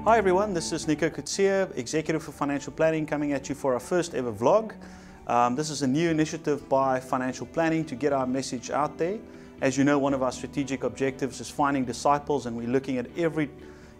Hi everyone, this is Nico Kutsia, Executive for Financial Planning, coming at you for our first ever vlog. This is a new initiative by Financial Planning to get our message out there. As you know, one of our strategic objectives is finding disciples, and we're looking at every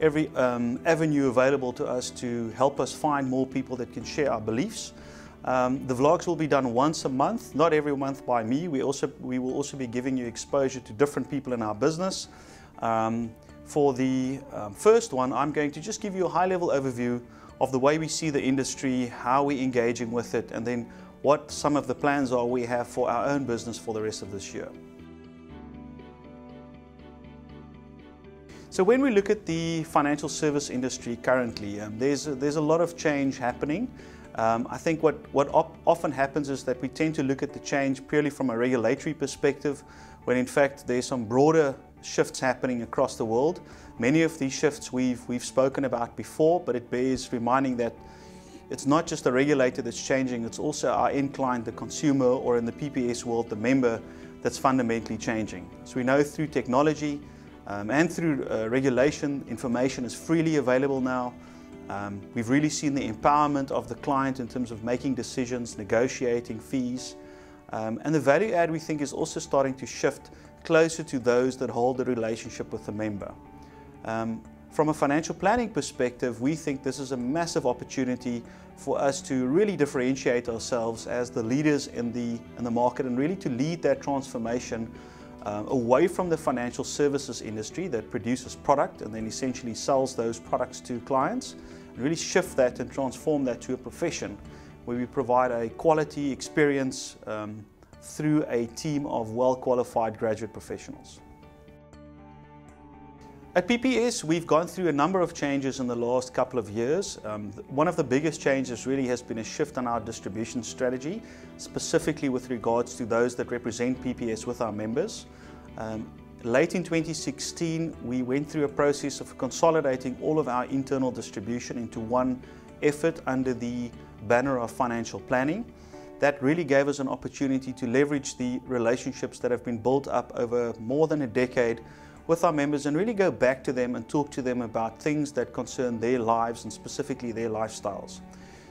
avenue available to us to help us find more people that can share our beliefs. The vlogs will be done once a month, not every month by me. We will also be giving you exposure to different people in our business. For the first one, I'm going to just give you a high-level overview of the way we see the industry, how we're engaging with it, and then what some of the plans are we have for our own business for the rest of this year. So when we look at the financial service industry currently, there's a lot of change happening. I think what often happens is that we tend to look at the change purely from a regulatory perspective, when in fact there's some broader shifts happening across the world. Many of these shifts we've spoken about before, but it bears reminding that it's not just the regulator that's changing, it's also our end client, the consumer, or in the PPS world, the member, that's fundamentally changing. So we know through technology and through regulation, information is freely available now. We've really seen the empowerment of the client in terms of making decisions, negotiating fees, and the value add, we think, is also starting to shift closer to those that hold the relationship with the member. From a financial planning perspective, we think this is a massive opportunity for us to really differentiate ourselves as the leaders in the market, and really to lead that transformation away from the financial services industry that produces product and then essentially sells those products to clients, and really shift that and transform that to a profession where we provide a quality experience through a team of well-qualified graduate professionals. At PPS, we've gone through a number of changes in the last couple of years. One of the biggest changes really has been a shift in our distribution strategy, specifically with regards to those that represent PPS with our members. Late in 2016, we went through a process of consolidating all of our internal distribution into one effort under the banner of financial planning. That really gave us an opportunity to leverage the relationships that have been built up over more than a decade with our members, and really go back to them and talk to them about things that concern their lives and specifically their lifestyles.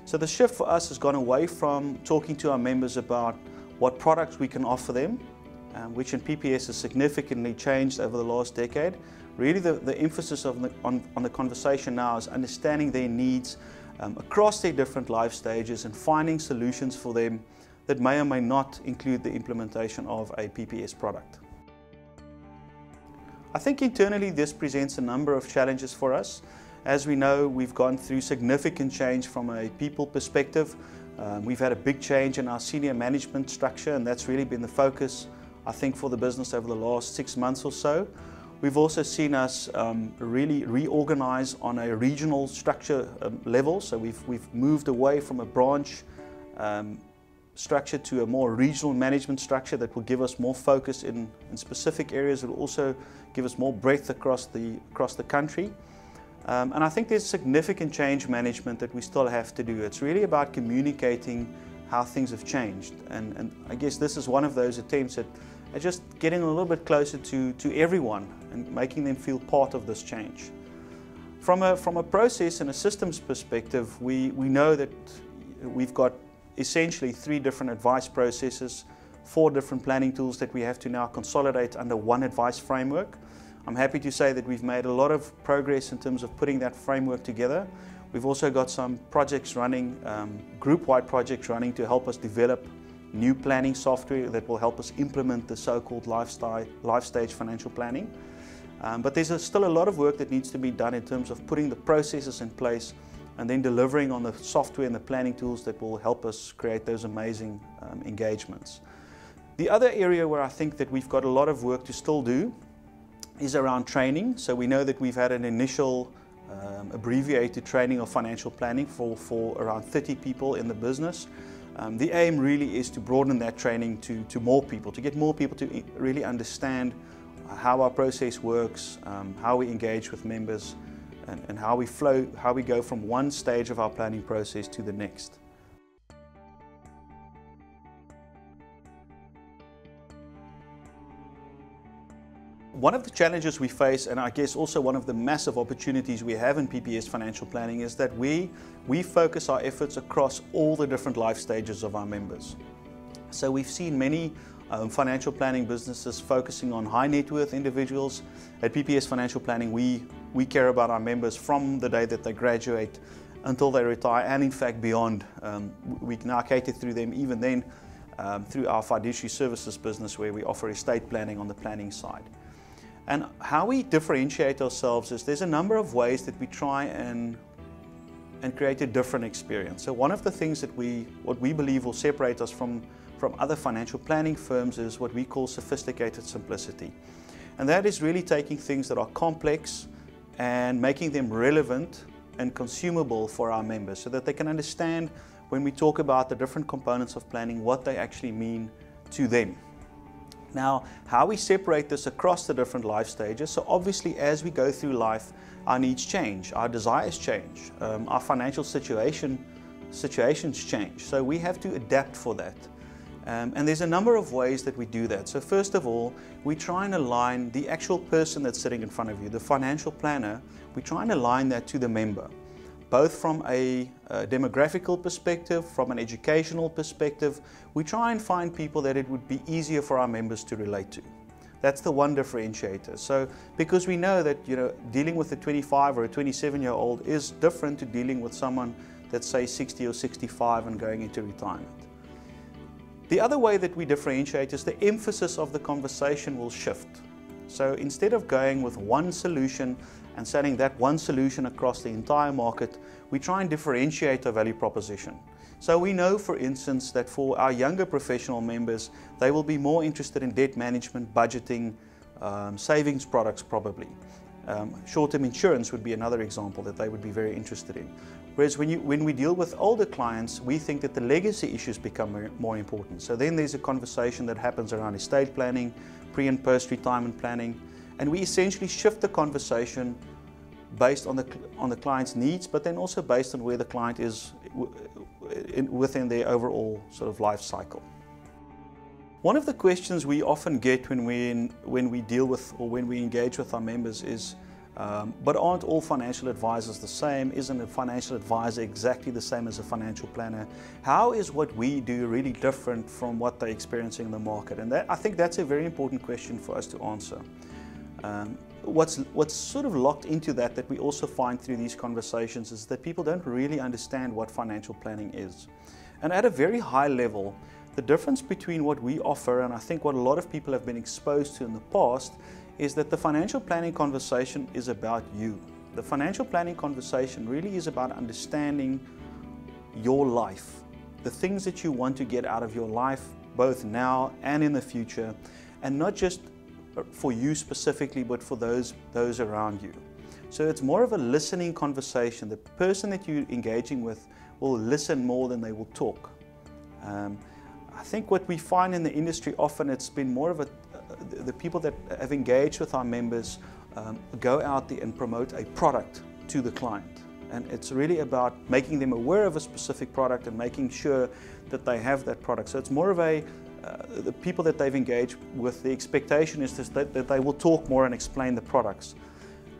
So the shift for us has gone away from talking to our members about what products we can offer them, which in PPS has significantly changed over the last decade. Really the emphasis on the conversation now is understanding their needs across their different life stages and finding solutions for them that may or may not include the implementation of a PPS product. I think internally this presents a number of challenges for us. As we know, we've gone through significant change from a people perspective. We've had a big change in our senior management structure, and that's really been the focus, I think, for the business over the last 6 months or so. We've also seen us really reorganize on a regional structure level. So we've moved away from a branch structure to a more regional management structure that will give us more focus in specific areas. It will also give us more breadth across the country. And I think there's significant change management that we still have to do. It's really about communicating how things have changed. And I guess this is one of those attempts at just getting a little bit closer to everyone and making them feel part of this change. From a process and a systems perspective, we know that we've got essentially 3 different advice processes, 4 different planning tools that we have to now consolidate under one advice framework. I'm happy to say that we've made a lot of progress in terms of putting that framework together. We've also got some projects running, group-wide projects running, to help us develop new planning software that will help us implement the so-called life stage financial planning. But there's still a lot of work that needs to be done in terms of putting the processes in place and then delivering on the software and the planning tools that will help us create those amazing engagements. The other area where I think that we've got a lot of work to still do is around training. So we know that we've had an initial abbreviated training of financial planning for around 30 people in the business. The aim really is to broaden that training to more people, to get more people to really understand how our process works, how we engage with members, and how we go from one stage of our planning process to the next. One of the challenges we face, and I guess also one of the massive opportunities we have in PPS financial planning, is that we focus our efforts across all the different life stages of our members. So we've seen many financial planning businesses focusing on high net worth individuals. At PPS Financial Planning, we care about our members from the day that they graduate until they retire, and in fact beyond. We now cater through them even then through our fiduciary services business, where we offer estate planning on the planning side. And how we differentiate ourselves is there's a number of ways that we try and create a different experience. So one of the things that what we believe will separate us from other financial planning firms is what we call sophisticated simplicity. And that is really taking things that are complex and making them relevant and consumable for our members, so that they can understand when we talk about the different components of planning, what they actually mean to them. Now, how we separate this across the different life stages, so obviously as we go through life, our needs change, our desires change, our financial situations change, so we have to adapt for that. And there's a number of ways that we do that. So first of all, we try and align the actual person that's sitting in front of you, the financial planner, we try and align that to the member, both from a demographical perspective, from an educational perspective. We try and find people that it would be easier for our members to relate to. That's the one differentiator. So, because we know that, dealing with a 25 or a 27-year-old is different to dealing with someone that's, say, 60 or 65 and going into retirement. The other way that we differentiate is the emphasis of the conversation will shift. So instead of going with one solution and selling that one solution across the entire market, we try and differentiate our value proposition. So we know, for instance, that for our younger professional members, they will be more interested in debt management, budgeting, savings products probably. Short-term insurance would be another example that they would be very interested in. Whereas when we deal with older clients, we think that the legacy issues become more important. So then there's a conversation that happens around estate planning, pre and post-retirement planning, and we essentially shift the conversation based on the client's needs, but then also based on where the client is within their overall sort of life cycle. One of the questions we often get when we deal with or when we engage with our members is, but aren't all financial advisors the same? Isn't a financial advisor exactly the same as a financial planner? How is what we do really different from what they're experiencing in the market? And I think that's a very important question for us to answer. What's sort of locked into that we also find through these conversations is that people don't really understand what financial planning is. And at a very high level, the difference between what we offer and I think what a lot of people have been exposed to in the past is that the financial planning conversation is about you. The financial planning conversation really is about understanding your life, the things that you want to get out of your life, both now and in the future, and not just for you specifically, but for those around you. So it's more of a listening conversation. The person that you're engaging with will listen more than they will talk. I think what we find in the industry often, it's been more of the people that have engaged with our members go out there and promote a product to the client. And it's really about making them aware of a specific product and making sure that they have that product. So it's more of the people that they've engaged with, the expectation is that they will talk more and explain the products.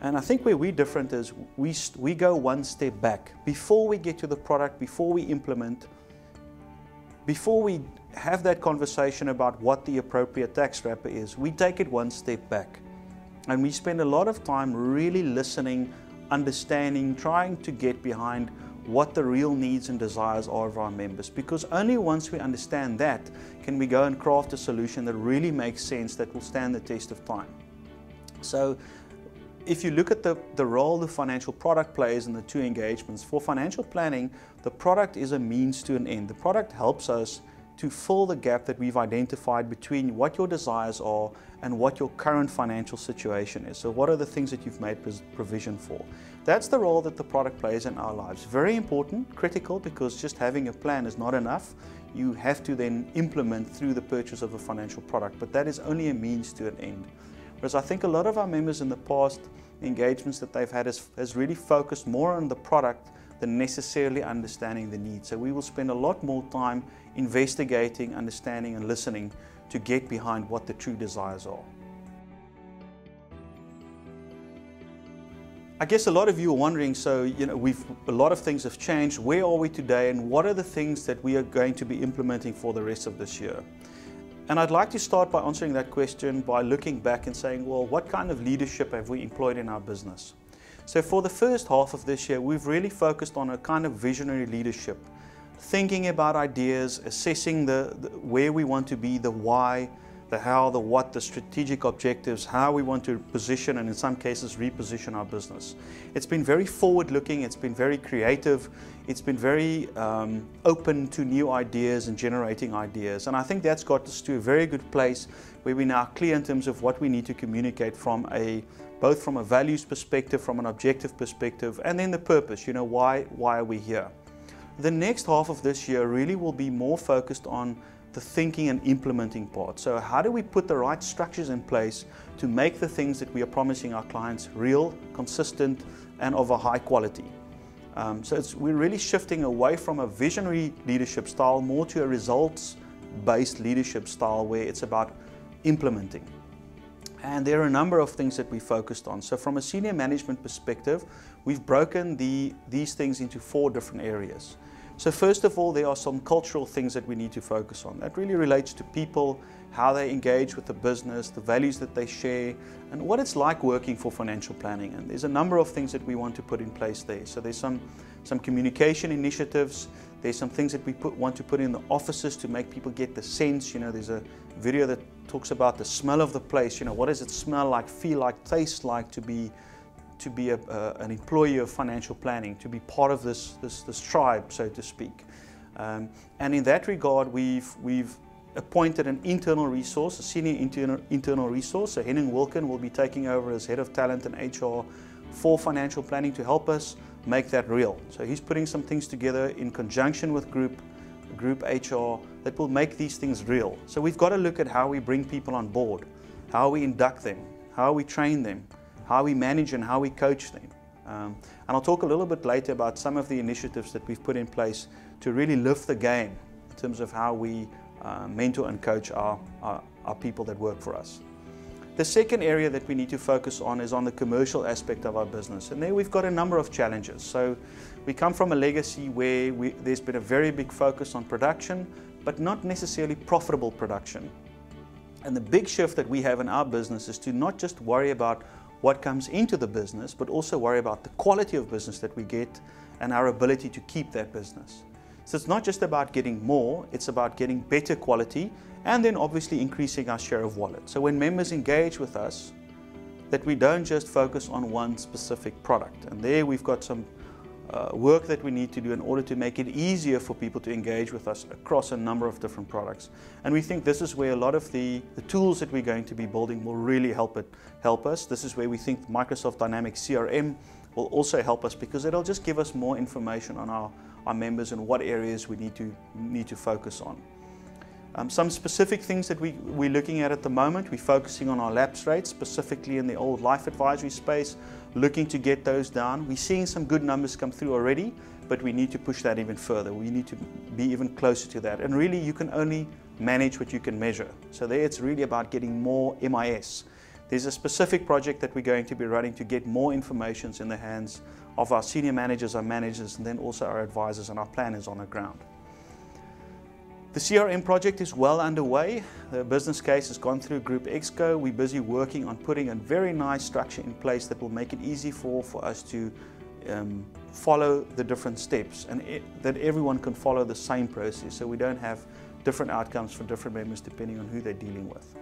And I think where we're different is we go one step back. Before we get to the product, before we implement, before we have that conversation about what the appropriate tax wrapper is, we take it one step back. And we spend a lot of time really listening, understanding, trying to get behind what the real needs and desires are of our members. Because only once we understand that can we go and craft a solution that really makes sense, that will stand the test of time. So if you look at the role the financial product plays in the two engagements, for financial planning, the product is a means to an end. The product helps us to fill the gap that we've identified between what your desires are and what your current financial situation is. So what are the things that you've made provision for? That's the role that the product plays in our lives. Very important, critical, because just having a plan is not enough. You have to then implement through the purchase of a financial product, but that is only a means to an end. Whereas I think a lot of our members in the past engagements that they've had has really focused more on the product than necessarily understanding the needs. So we will spend a lot more time investigating, understanding and listening to get behind what the true desires are. I guess a lot of you are wondering, so a lot of things have changed. Where are we today, and what are the things that we are going to be implementing for the rest of this year? And I'd like to start by answering that question by looking back and saying, well, what kind of leadership have we employed in our business? So for the first half of this year, we've really focused on a kind of visionary leadership, thinking about ideas, assessing where we want to be, the why, the how, the what, the strategic objectives, how we want to position and in some cases reposition our business. It's been very forward-looking, it's been very creative, it's been very open to new ideas and generating ideas. And I think that's got us to a very good place where we're now clear in terms of what we need to communicate both from a values perspective, from an objective perspective, and then the purpose, why are we here? The next half of this year really will be more focused on the thinking and implementing part. So how do we put the right structures in place to make the things that we are promising our clients real, consistent, and of a high quality? We're really shifting away from a visionary leadership style more to a results-based leadership style where it's about implementing. And there are a number of things that we focused on. So from a senior management perspective, we've broken these things into 4 different areas. So first of all, there are some cultural things that we need to focus on. That really relates to people, how they engage with the business, the values that they share, and what it's like working for financial planning. And there's a number of things that we want to put in place there. So there's some communication initiatives. There's some things that we want to put in the offices to make people get the sense. There's a video that talks about the smell of the place. What does it smell like, feel like, taste like to be an employee of financial planning, to be part of this tribe, so to speak. And in that regard, we've appointed an internal resource, a senior internal resource. So Henning Wilken will be taking over as head of talent and HR for financial planning to help us make that real. So he's putting some things together in conjunction with group HR that will make these things real. So we've got to look at how we bring people on board, how we induct them, how we train them, how we manage and how we coach them. And I'll talk a little bit later about some of the initiatives that we've put in place to really lift the game in terms of how we mentor and coach our people that work for us. The second area that we need to focus on is on the commercial aspect of our business. And there we've got a number of challenges. So we come from a legacy where there's been a very big focus on production, but not necessarily profitable production. And the big shift that we have in our business is to not just worry about what comes into the business, but also worry about the quality of business that we get and our ability to keep that business. So it's not just about getting more, it's about getting better quality and then obviously increasing our share of wallet. So when members engage with us, that we don't just focus on one specific product. And there we've got some work that we need to do in order to make it easier for people to engage with us across a number of different products. And we think this is where a lot of the tools that we're going to be building will really help us. This is where we think Microsoft Dynamics CRM will also help us, because it'll just give us more information on our members and what areas we need to focus on. Some specific things that we're looking at the moment, we're focusing on our lapse rates, specifically in the old life advisory space, looking to get those down. We're seeing some good numbers come through already, but we need to push that even further. We need to be even closer to that. And really, you can only manage what you can measure. So there it's really about getting more MIS. There's a specific project that we're going to be running to get more information in the hands of our senior managers, our managers, and then also our advisors and our planners on the ground. The CRM project is well underway. The business case has gone through Group Exco. We're busy working on putting a very nice structure in place that will make it easy for us to follow the different steps, and that everyone can follow the same process, so we don't have different outcomes for different members depending on who they're dealing with.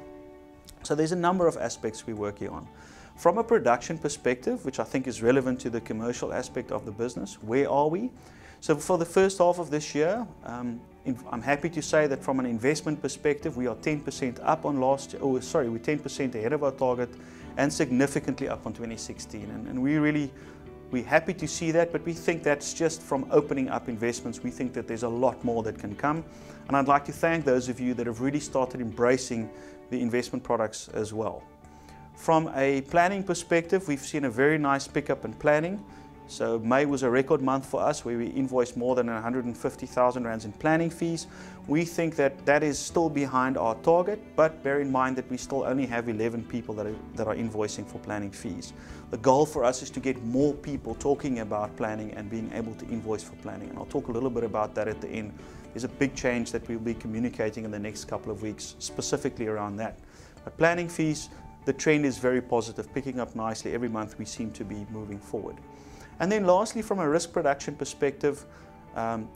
So there's a number of aspects we're working on. From a production perspective, which I think is relevant to the commercial aspect of the business, where are we? So for the first half of this year, I'm happy to say that from an investment perspective, we are 10% up on last year. We're 10% ahead of our target and significantly up on 2016. And we're happy to see that, but we think that's just from opening up investments. We think that there's a lot more that can come. And I'd like to thank those of you that have really started embracing the investment products as well. From a planning perspective, we've seen a very nice pickup in planning. So May was a record month for us where we invoiced more than 150,000 rands in planning fees. We think that that is still behind our target, but bear in mind that we still only have 11 people that are invoicing for planning fees. The goal for us is to get more people talking about planning and being able to invoice for planning. And I'll talk a little bit about that at the end. There's a big change that we'll be communicating in the next couple of weeks, specifically around that. But planning fees, the trend is very positive, picking up nicely. Every month we seem to be moving forward. And then lastly, from a risk production perspective,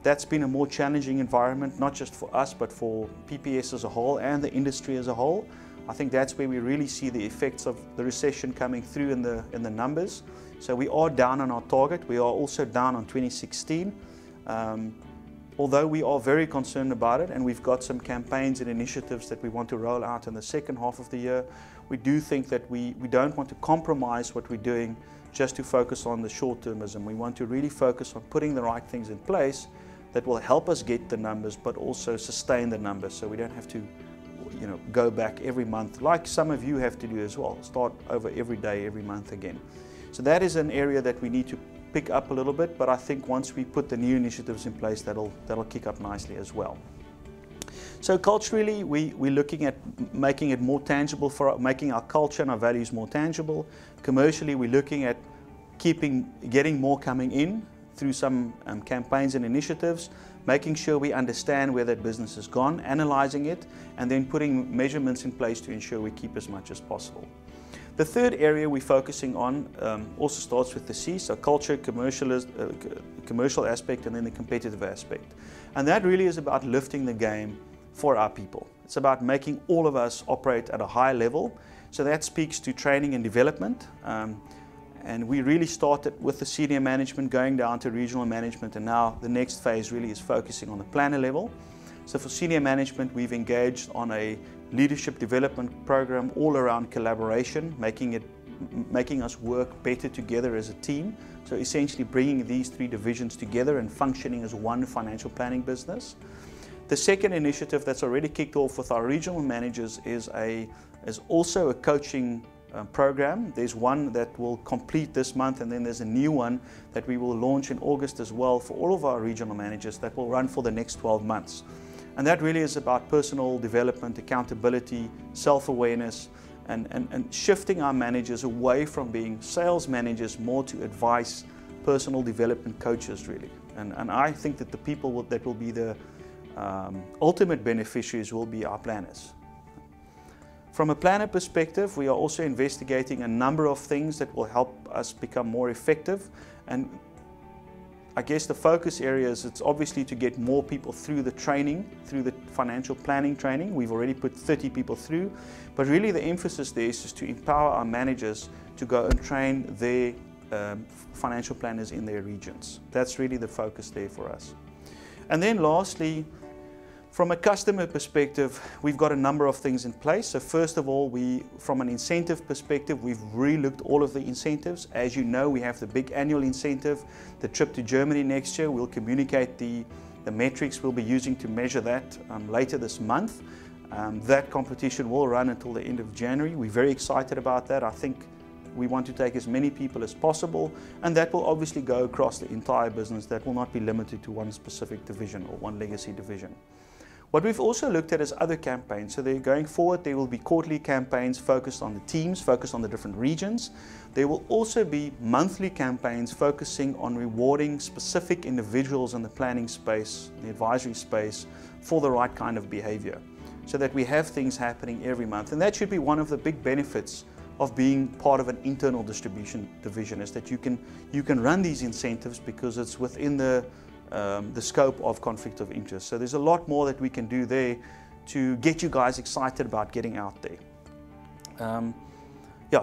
that's been a more challenging environment, not just for us, but for PPS as a whole and the industry as a whole. I think that's where we really see the effects of the recession coming through in the numbers. So we are down on our target. We are also down on 2016. Although we are very concerned about it, and we've got some campaigns and initiatives that we want to roll out in the second half of the year, we do think that we don't want to compromise what we're doing just to focus on the short-termism. We want to really focus on putting the right things in place that will help us get the numbers, but also sustain the numbers, so we don't have to, go back every month, like some of you have to do as well. Start over every day, every month again. So that is an area that we need to pick up a little bit, but I think once we put the new initiatives in place, that'll kick up nicely as well. So culturally, we're looking at making it more tangible, making our culture and our values more tangible. Commercially, we're looking at getting more coming in through some campaigns and initiatives, making sure we understand where that business has gone, analyzing it, and then putting measurements in place to ensure we keep as much as possible. The third area we're focusing on also starts with the C, so culture, commercial aspect, and then the competitive aspect. And that really is about lifting the game for our people. It's about making all of us operate at a high level. So that speaks to training and development. And we really started with the senior management going down to regional management, and now the next phase really is focusing on the planner level. So for senior management, we've engaged on a leadership development program all around collaboration, making us work better together as a team. So essentially bringing these three divisions together and functioning as one financial planning business. The second initiative that's already kicked off with our regional managers is also a coaching program. There's one that will complete this month, and then there's a new one that we will launch in August as well for all of our regional managers that will run for the next 12 months. And that really is about personal development, accountability, self-awareness, and shifting our managers away from being sales managers more to advice, personal development coaches really. And I think that the people that will be the ultimate beneficiaries will be our planners. From a planner perspective, we are also investigating a number of things that will help us become more effective. And I guess the focus areas, it's obviously to get more people through the training, through the financial planning training. We've already put 30 people through, but really the emphasis there is just to empower our managers to go and train their financial planners in their regions. That's really the focus there for us. And then lastly, from a customer perspective, we've got a number of things in place. So first of all, from an incentive perspective, we've re-looked all of the incentives. As you know, we have the big annual incentive, the trip to Germany next year. We'll communicate the metrics we'll be using to measure that later this month. That competition will run until the end of January. We're very excited about that. I think we want to take as many people as possible, and that will obviously go across the entire business. That will not be limited to one specific division or one legacy division. What we've also looked at is other campaigns. So going forward, there will be quarterly campaigns focused on the teams, focused on the different regions. There will also be monthly campaigns focusing on rewarding specific individuals in the planning space, the advisory space, for the right kind of behavior, so that we have things happening every month. And that should be one of the big benefits of being part of an internal distribution division, is that you can run these incentives because it's within the scope of conflict of interest. So there's a lot more that we can do there to get you guys excited about getting out there.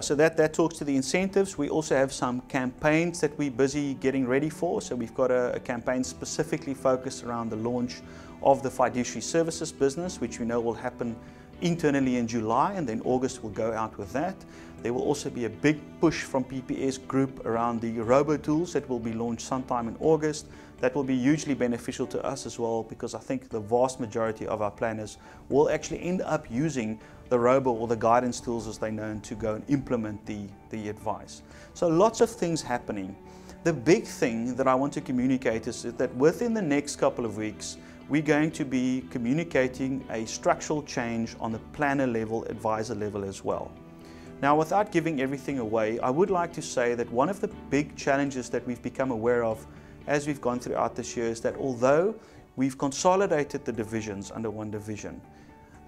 So that talks to the incentives. We also have some campaigns that we're busy getting ready for. So we've got a campaign specifically focused around the launch of the fiduciary services business, which we know will happen internally in July, and then August will go out with that. There will also be a big push from PPS Group around the robo-tools that will be launched sometime in August. That will be hugely beneficial to us as well, because I think the vast majority of our planners will actually end up using the robo or the guidance tools as they're known to go and implement the advice. So lots of things happening. The big thing that I want to communicate is that within the next couple of weeks, we're going to be communicating a structural change on the planner level, advisor level as well. Now, without giving everything away, I would like to say that one of the big challenges that we've become aware of as we've gone throughout this year is that although we've consolidated the divisions under one division,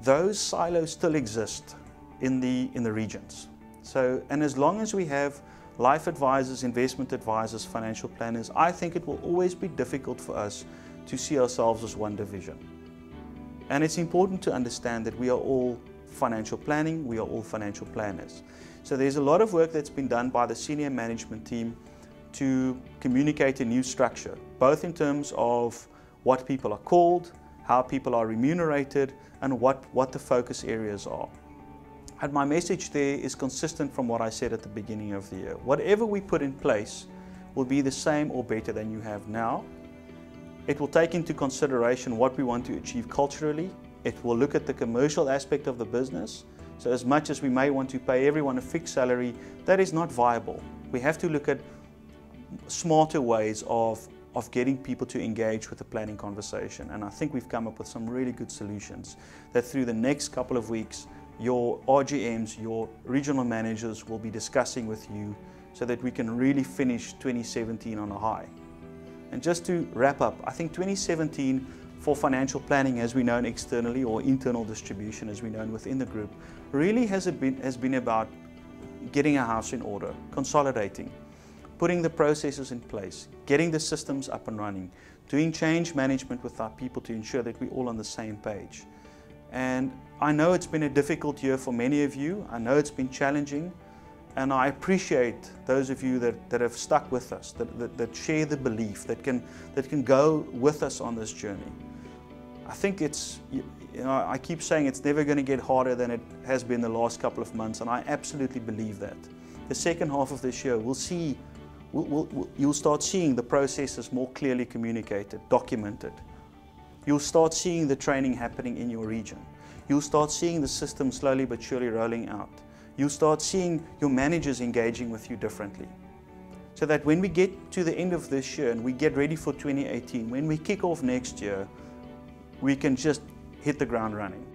those silos still exist in the regions. And as long as we have life advisors, investment advisors, financial planners, I think it will always be difficult for us to see ourselves as one division. And it's important to understand that we are all financial planning, we are all financial planners. So there's a lot of work that's been done by the senior management team to communicate a new structure, both in terms of what people are called, how people are remunerated, and what the focus areas are. And my message there is consistent from what I said at the beginning of the year. Whatever we put in place will be the same or better than you have now. It will take into consideration what we want to achieve culturally. It will look at the commercial aspect of the business. So as much as we may want to pay everyone a fixed salary, that is not viable. We have to look at smarter ways of getting people to engage with the planning conversation. And I think we've come up with some really good solutions that through the next couple of weeks, your RGMs, your regional managers will be discussing with you so that we can really finish 2017 on a high. And just to wrap up, I think 2017 for financial planning as we know externally, or internal distribution as we know within the group, really has been about getting our house in order, consolidating, putting the processes in place, getting the systems up and running, doing change management with our people to ensure that we're all on the same page. And I know it's been a difficult year for many of you. I know it's been challenging, and I appreciate those of you that have stuck with us, that share the belief, that can go with us on this journey. I think it's, I keep saying it's never going to get harder than it has been the last couple of months, and I absolutely believe that. The second half of this year, you'll start seeing the processes more clearly communicated, documented. You'll start seeing the training happening in your region. You'll start seeing the system slowly but surely rolling out. You'll start seeing your managers engaging with you differently. So that when we get to the end of this year and we get ready for 2018, when we kick off next year, we can just hit the ground running.